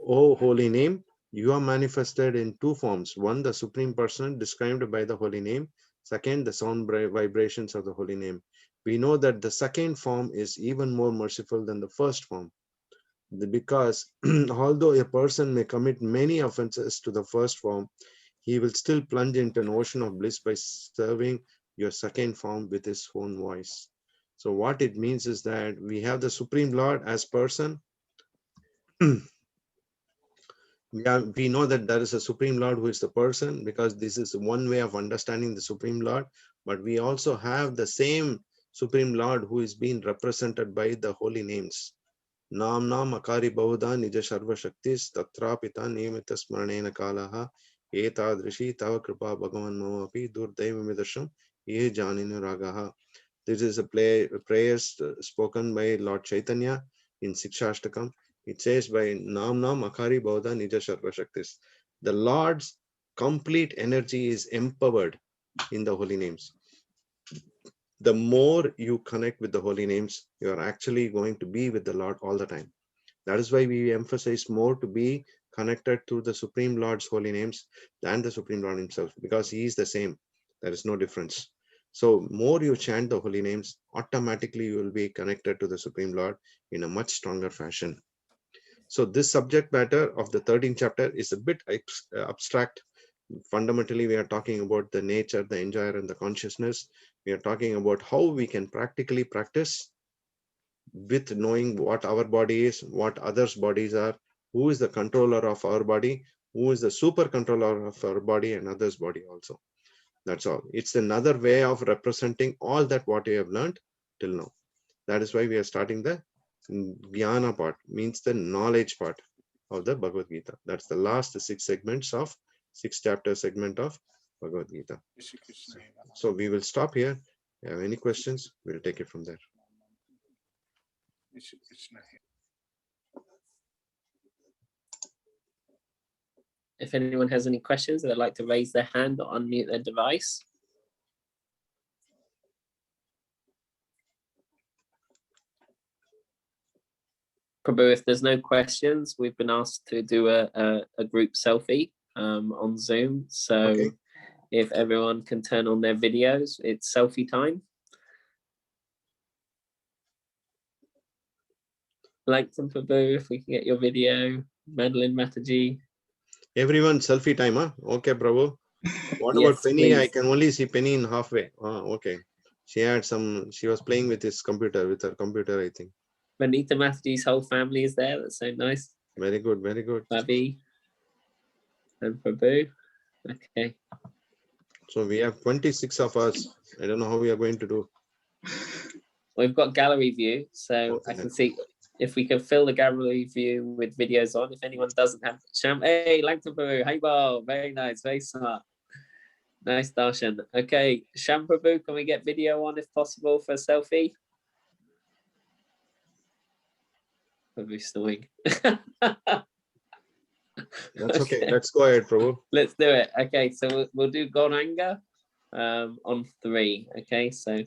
oh holy name, you are manifested in two forms. One, the Supreme Person described by the holy name. Second, the sound vibrations of the holy name. We know that the second form is even more merciful than the first form, because although a person may commit many offenses to the first form, he will still plunge into an ocean of bliss by serving your second form with his own voice. So what it means is that we have the Supreme Lord as person. We know that there is a Supreme Lord who is the person, because this is one way of understanding the Supreme Lord. But we also have the same Supreme Lord who is being represented by the holy names. Nam Nam Akari Bahuda Nija Sharva Shaktis Tatra Pita Niyamita Smaranena Kalaha Etadrishi Tava Kripa Bhagavan Mamapi Durdevamidasham Ye Janinu Ragaha. This is a prayer spoken by Lord Chaitanya in Sikshashtakam. It says by Nam Nam Akari Bahuda Nija Sharva Shaktis. The Lord's complete energy is empowered in the holy names. The more you connect with the holy names, you are actually going to be with the Lord all the time. That is why we emphasize more to be connected to the Supreme Lord's holy names than the Supreme Lord himself, because he is the same. There is no difference. So more you chant the holy names, automatically you will be connected to the Supreme Lord in a much stronger fashion. So this subject matter of the 13th chapter is a bit abstract. Fundamentally, we are talking about the nature, the enjoyer, and the consciousness. We are talking about how we can practically practice with knowing what our body is, what others' bodies are, who is the controller of our body, who is the super controller of our body and others' body also. That's all. It's another way of representing all that what we have learned till now. That is why we are starting the Jnana part, means the knowledge part of the Bhagavad Gita. That's the last 6 segments of 6 chapter segment of Bhagavad Gita. So we will stop here. If you have any questions, we'll take it from there. If anyone has any questions, they'd like to raise their hand or unmute their device. Prabhu, if there's no questions, we've been asked to do a group selfie on Zoom. So Okay. if everyone can turn on their videos, it's selfie time. Langton Prabhu, if we can get your video. Madeline Mataji. Everyone selfie time, huh? Okay, Prabhu. What Yes, about Penny? I please. can only see Penny in halfway. Okay. She was playing with her computer, I think. Vanita Mataji's whole family is there. That's so nice. Very good, very good. Babi and Prabhu. Okay. So we have 26 of us. I don't know how we are going to do. We've got gallery view, so Okay, I can then. see if we can fill the gallery view with videos on. If anyone doesn't have hey, Langton Prabhu, hey Bo, very nice, very smart. Nice darshan. Okay, Sham Prabhu, can we get video on if possible for a selfie? Prabhu snoring. That's okay. Let's go ahead, Prabhu. Let's do it. Okay, so we'll do Goranga on 3. Okay, so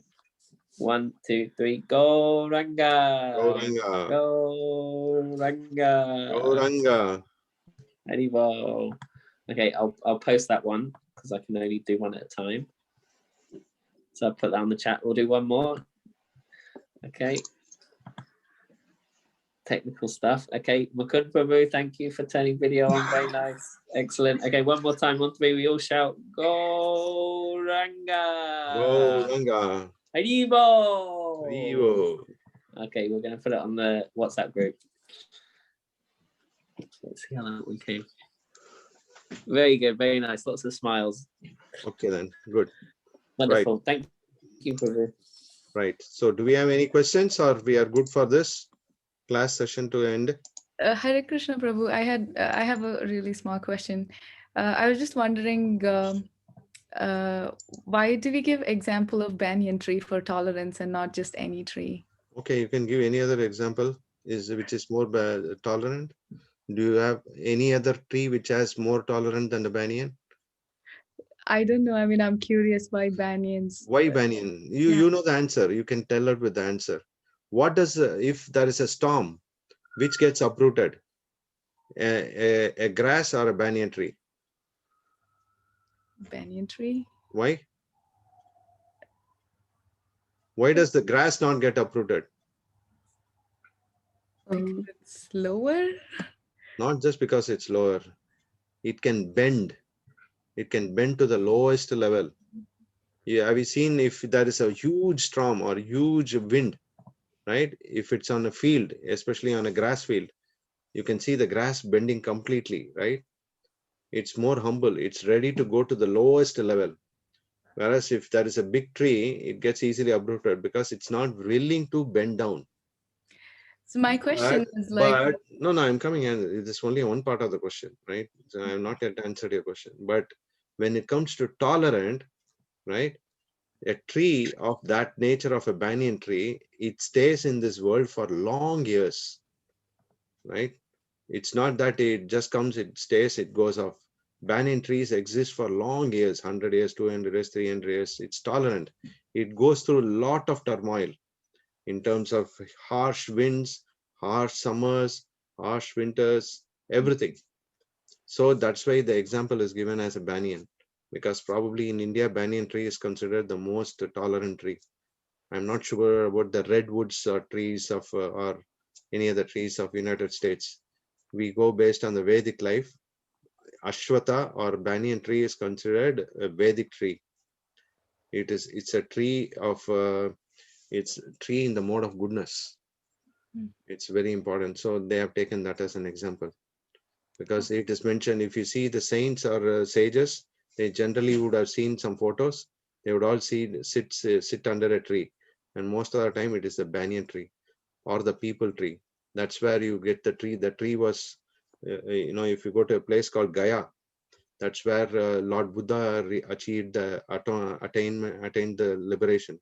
1, 2, 3. Goranga. Gauranga. Goranga. Gauranga. Anyway. Okay, I'll post that one because I can only do one at a time. So I'll put that on the chat. We'll do one more. Okay. Technical stuff. Okay, Mukund Prabhu, thank you for turning video on. Very nice. Excellent. Okay, one more time on 3. We all shout Goranga. Gauranga. Haribo. Haribo. Okay, we're going to put it on the WhatsApp group. Let's see how that one came. Very good, very nice. Lots of smiles. Okay, then. Good. Wonderful. Right. Thank you, Prabhu. Right. So do we have any questions or we are good for this class session to end? Hare Krishna Prabhu, I have a really small question. I was just wondering, why do we give example of banyan tree for tolerance and not just any tree? Okay, you can give any other example which is more tolerant. Do you have any other tree which has more tolerant than the banyan? I don't know. I mean, I'm curious why banyans. Why banyan? You know the answer. You can tell it with the answer. What does if there is a storm, which gets uprooted? A grass or a banyan tree? Banyan tree. Why? Why does the grass not get uprooted? Because it's lower. Not just because it's lower. It can bend. It can bend to the lowest level. Yeah, have you seen if there is a huge storm or huge wind, right? If it's on a field, especially on a grass field, you can see the grass bending completely, right? It's more humble. It's ready to go to the lowest level. Whereas if there is a big tree, it gets easily uprooted because it's not willing to bend down. So my question is like, no, I'm coming in. This is only one part of the question, right? So I have not yet answered your question. But when it comes to tolerant, right? A tree of that nature of a banyan tree, it stays in this world for long years, right? It's not that it just comes, it stays, it goes off. Banyan trees exist for long years, 100 years, 200 years, 300 years. It's tolerant. It goes through a lot of turmoil in terms of harsh winds, harsh summers, harsh winters, everything. So that's why the example is given as a banyan, because probably in India, banyan tree is considered the most tolerant tree. I'm not sure about the redwoods or trees of or any other trees of United States. We go based on the Vedic life. Ashwatha or banyan tree is considered a Vedic tree. It's a tree of it's a tree in the mode of goodness. It's very important. So they have taken that as an example, because it is mentioned, if you see the saints or sages, they generally would have seen some photos. They would all sit under a tree, and most of the time it is the banyan tree or the people tree. That's where you get the tree. The tree was, if you go to a place called Gaya, that's where Lord Buddha achieved the attained the liberation,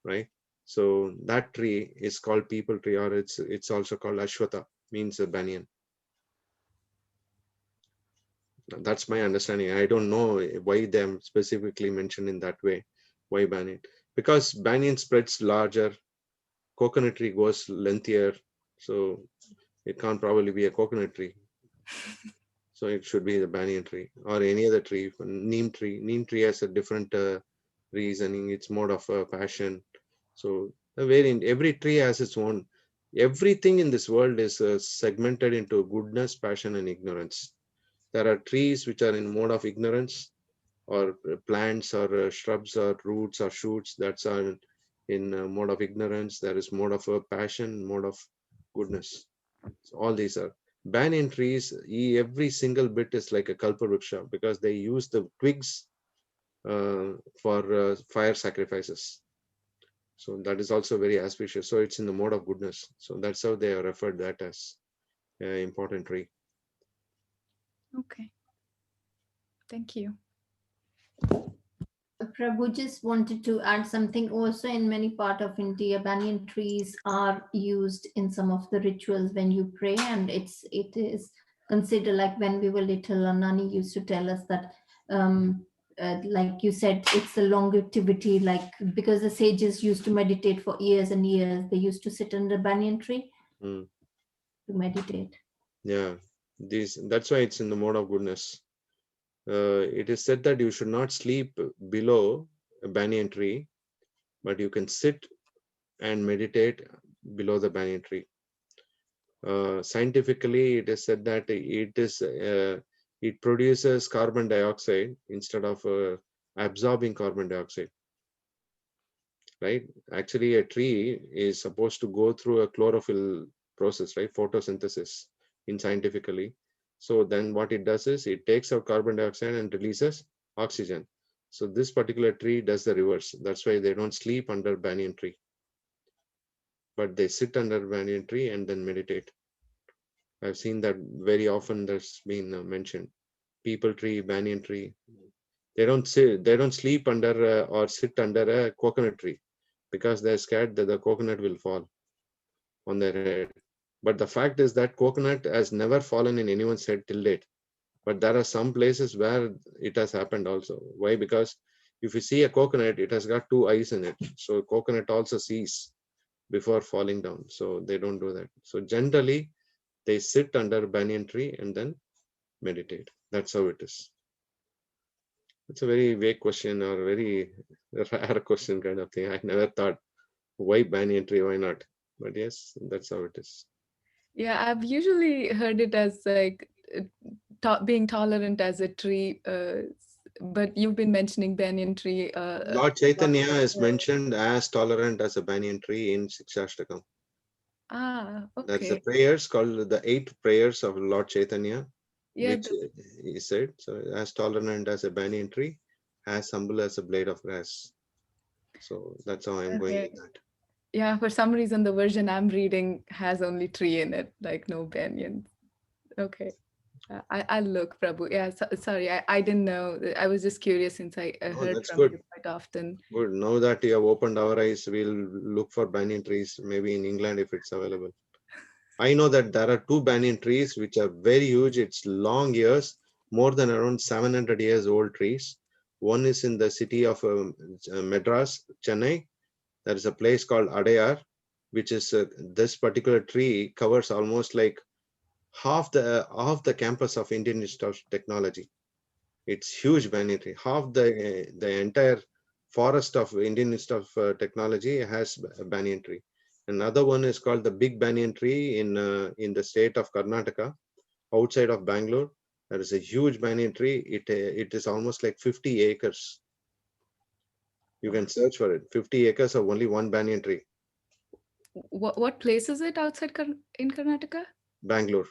right? So that tree is called people tree, or it's also called Ashwatha, means a banyan. That's my understanding. I don't know why them specifically mentioned in that way. Why banyan? Because banyan spreads larger, coconut tree goes lengthier, so it can't probably be a coconut tree. So it should be the banyan tree or any other tree. Neem tree. Neem tree has a different reasoning. It's mode of passion. So every tree has its own. everything in this world is segmented into goodness, passion, and ignorance. There are trees which are in mode of ignorance, or plants, or shrubs, or roots, or shoots that's are in mode of ignorance. There is mode of passion, mode of goodness. So all these are banyan trees. Every single bit is like a kalpavruksha because they use the twigs for fire sacrifices. So that is also very auspicious. So it's in the mode of goodness. So that's how they have referred that as an important tree. Okay. Thank you. Prabhu just wanted to add something. Also, in many part of India, banyan trees are used in some of the rituals when you pray, and it is considered, like when we were little, Nani used to tell us that, like you said, it's a longevity, like because the sages used to meditate for years and years, they used to sit under banyan tree to meditate. Yeah, that's why it's in the mode of goodness. It is said that you should not sleep below a banyan tree, but you can sit and meditate below the banyan tree. Scientifically, it is said that it produces carbon dioxide instead of absorbing carbon dioxide. Right? Actually, a tree is supposed to go through a chlorophyll process, right? Photosynthesis in scientifically. So then what it does is it takes out carbon dioxide and releases oxygen. So this particular tree does the reverse. That's why they don't sleep under banyan tree, but they sit under banyan tree and then meditate. I've seen that very often. That's been mentioned. People tree, banyan tree. They don't sleep under or sit under a coconut tree because they're scared that the coconut will fall on their head. But the fact is that coconut has never fallen in anyone's head till date. But there are some places where it has happened also. Why? Because if you see a coconut, it has got two eyes in it. So coconut also sees before falling down. So they don't do that. So generally, they sit under banyan tree and then meditate. That's how it is. It's a very vague question or very rare question kind of thing. I never thought, why banyan tree? Why not? But yes, that's how it is. Yeah, I've usually heard it as like being tolerant as a tree, but you've been mentioning banyan tree. Lord Chaitanya is mentioned as tolerant as a banyan tree in Sikshashtakam. That's the Okay. prayers called the 8 prayers of Lord Chaitanya, Yeah, which he said. So as tolerant as a banyan tree, as humble as a blade of grass. So that's how I'm going okay. with that. Yeah, for some reason the version I'm reading has only tree in it, like no banyan. Okay. I'll look, Prabhu. Yeah, sorry, I didn't know. I was just curious since I Oh, heard that's from good. you quite often. Good. Now that you have opened our eyes, we'll look for banyan trees, maybe in England if it's available. I know that there are 2 banyan trees which are very huge. It's long years, more than around 700 years old trees. One is in the city of Madras, Chennai. There is a place called Adayar, which is this particular tree covers almost like half the campus of Indian Institute of Technology. It's huge banyan tree. Half the entire forest of Indian Institute of Technology has a banyan tree. Another one is called the Big Banyan Tree in the state of Karnataka, outside of Bangalore. There is a huge banyan tree. It is almost like 50 acres. You can search for it. 50 acres of only one banyan tree. What place is it outside in Karnataka? Bangalore.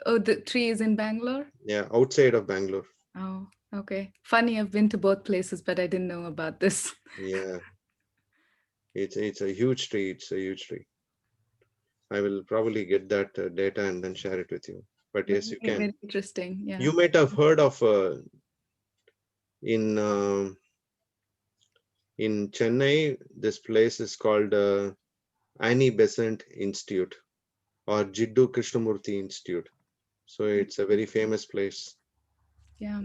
Oh, the tree is in Bangalore? Yeah, outside of Bangalore. Oh, okay. Funny, I've been to both places, but I didn't know about this. Yeah. It's a huge tree. It's a huge tree. I will probably get that data and then share it with you. But yes, you can. Very interesting. Yeah. You might have heard of in Chennai, this place is called Annie Besant Institute or Jiddu Krishnamurti Institute. So it's a very famous place. Yeah.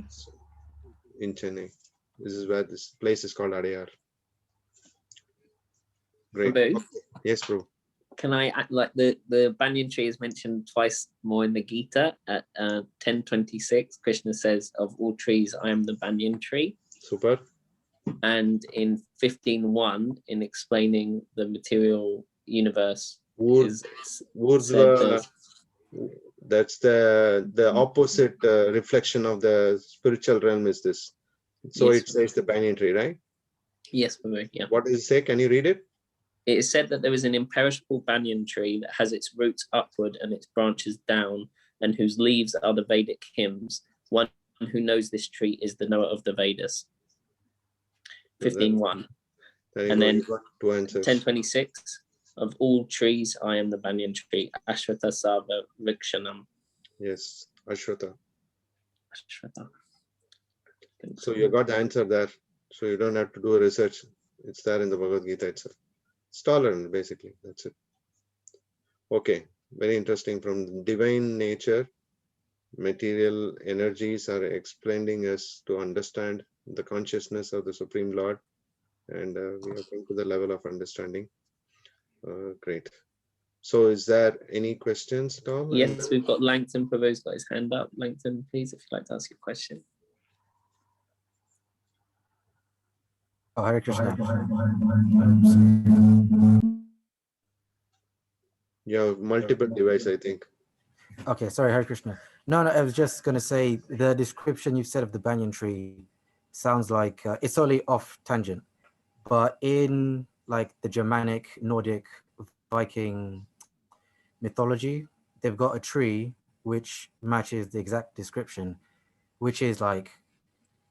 In Chennai. This is where this place is called Adayar. Great. Prabhu, Okay. Yes, bro. can I act like the banyan tree is mentioned twice more in the Gita at 10:26? Krishna says, "Of all trees, I am the banyan tree." Super. And in 15:1, in explaining the material universe Ur- is said Urdhva, as that's the opposite reflection of the spiritual realm is this. So Yes. it says the banyan tree, right? yes, Prabhu, yeah. What does it say? Can you read it? It is said that there is an imperishable banyan tree that has its roots upward and its branches down, and whose leaves are the Vedic hymns. One who knows this tree is the knower of the Vedas. 15.1. And then 2 answers. 10.26. Of all trees, I am the banyan tree. Ashwata Sava Vrikshanam. Yes, Ashwata. Ashwata. So you got the answer there. So you don't have to do a research. It's there in the Bhagavad Gita itself. It's tolerant, basically. That's it. Okay. Very interesting. From divine nature, material energies are explaining us to understand the consciousness of the Supreme Lord. And we have come to the level of understanding. Great. So is there any questions at all? Yes, we've got Langton. Prabhu's got his hand up. Langton, please, if you'd like to ask your question. Oh, Hare Krishna. You have multiple devices, I think. Okay, sorry, Hare Krishna. No, I was just going to say the description you said of the banyan tree sounds like it's only off tangent, but in like the Germanic, Nordic, Viking mythology, they've got a tree which matches the exact description, which is like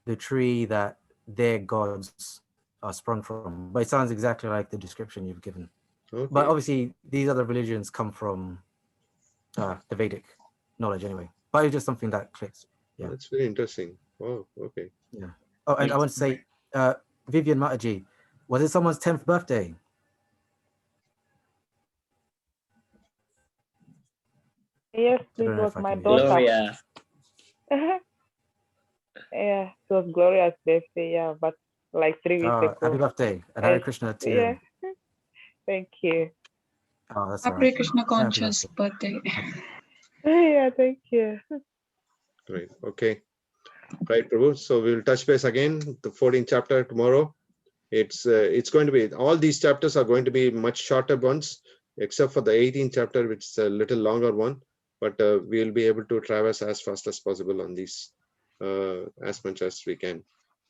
the tree that their gods are sprung from. But it sounds exactly like the description you've given. Okay. But obviously, these other religions come from the Vedic knowledge anyway. But it's just something that clicks. Yeah. That's very interesting. Oh, okay. Yeah. Oh, and I want to say, Vivian Mataji, was it someone's 10th birthday? Yes, I it don't know was if I my can- daughter. Gloria. Yeah, it was Gloria's birthday, yeah, but like 3 weeks ago. Happy birthday. And Hare Yes, Krishna to yeah. you. Thank you. Oh, that's all Happy right. Krishna Happy conscious birthday. birthday. Yeah, thank you. Great. Okay. Right, Prabhu. So we'll touch base again, the 14th chapter tomorrow. It's going to be, all these chapters are going to be much shorter ones, except for the 18th chapter, which is a little longer one. But we'll be able to traverse as fast as possible on these, as much as we can.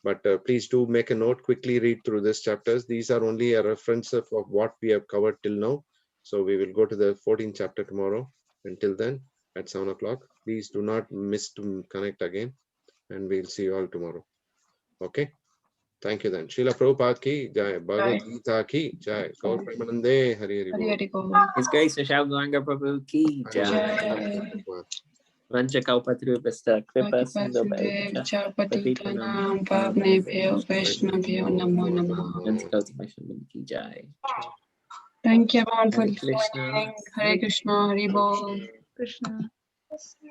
But please do make a note, quickly read through these chapters. These are only a reference of what we have covered till now. So we will go to the 14th chapter tomorrow. Until then, at 7 o'clock, please do not miss to connect again. And we'll see you all tomorrow. Okay. Thank you then. Srila Prabhupada ki jai. Bhagavad Gita ki jai. Gaur Premanande Hari Hari Hari Bol. Hari Bol. His Grace Vishal Gauranga Prabhu ki jai. Jai. Vancha Kalpatrupasta Kripa Sindhu Patitanam Bhavnebhyo Vaishnavyo Namo Namaha. and Cultivation ki jai. Thank you everyone for Hare Krishna. joining. Hare Krishna, Hari Bol. Krishna. Krishna.